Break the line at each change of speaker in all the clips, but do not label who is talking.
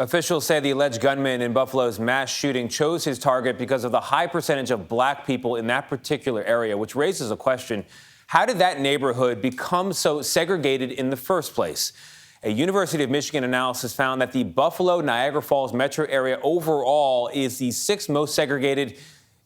Officials say the alleged gunman in Buffalo's mass shooting chose his target because of the high percentage of black people in that particular area, which raises a question. How did that neighborhood become so segregated in the first place? A University of Michigan analysis found that the Buffalo-Niagara Falls metro area overall is the sixth most segregated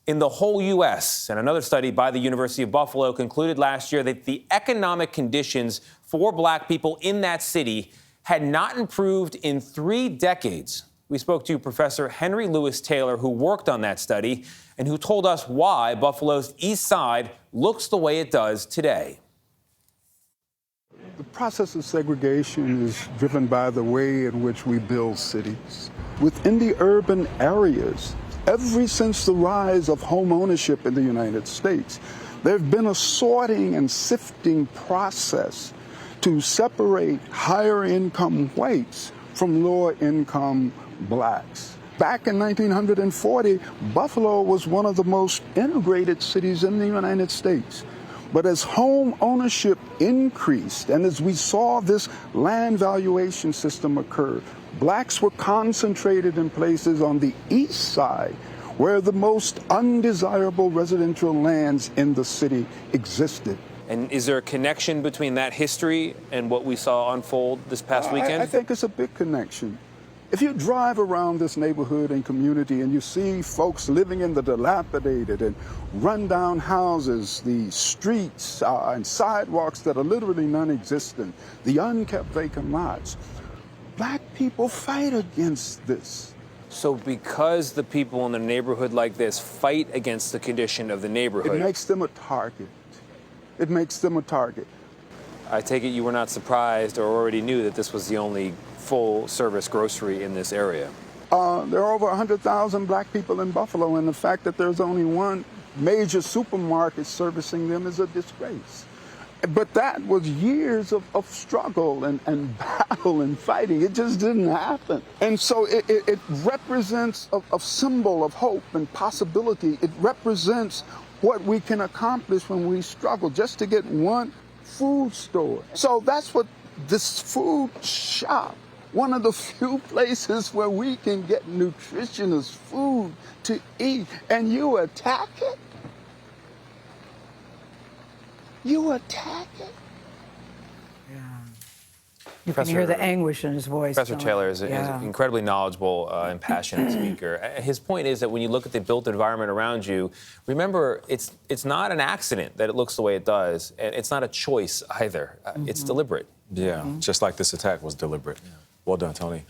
in the whole U.S. And another study by the University of Buffalo concluded last year that the economic conditions for black people in that city had not improved in 3 decades. We spoke to Professor Henry Louis Taylor, who worked on that study and who told us why Buffalo's east side looks the way it does today.
The process of segregation is driven by the way in which we build cities. Within the urban areas, ever since the rise of home ownership in the United States, there have been a sorting and sifting process to separate higher income whites from lower income blacks. Back in 1940, Buffalo was one of the most integrated cities in the United States. But as home ownership increased and as we saw this land valuation system occur, blacks were concentrated in places on the east side where the most undesirable residential lands in the city existed.
And is there a connection between that history and what we saw unfold this past weekend?
I think it's a big connection. If you drive around this neighborhood and community and you see folks living in the dilapidated and rundown houses, the streets and sidewalks that are literally non-existent, the unkept vacant lots, black people fight against this.
So because the people in the neighborhood like this fight against the condition of the neighborhood,
it makes them a target. It makes them a target.
I take it you were not surprised or already knew that this was the only full-service grocery in this area.
There are over 100,000 black people in Buffalo, and the fact that there's only one major supermarket servicing them is a disgrace. But that was years of struggle and battle and fighting. It just didn't happen. And so it represents a symbol of hope and possibility. It represents what we can accomplish when we struggle just to get one food store. So that's what this food shop, one of the few places where we can get nutritious food to eat, and you attack it? You attack it?
Yeah. You can hear the anguish in his voice.
Professor Taylor is an incredibly knowledgeable and passionate speaker. His point is that when you look at the built environment around you, remember, it's not an accident that it looks the way it does. And it's not a choice either. It's deliberate.
Yeah, just like this attack was deliberate. Well done, Tony.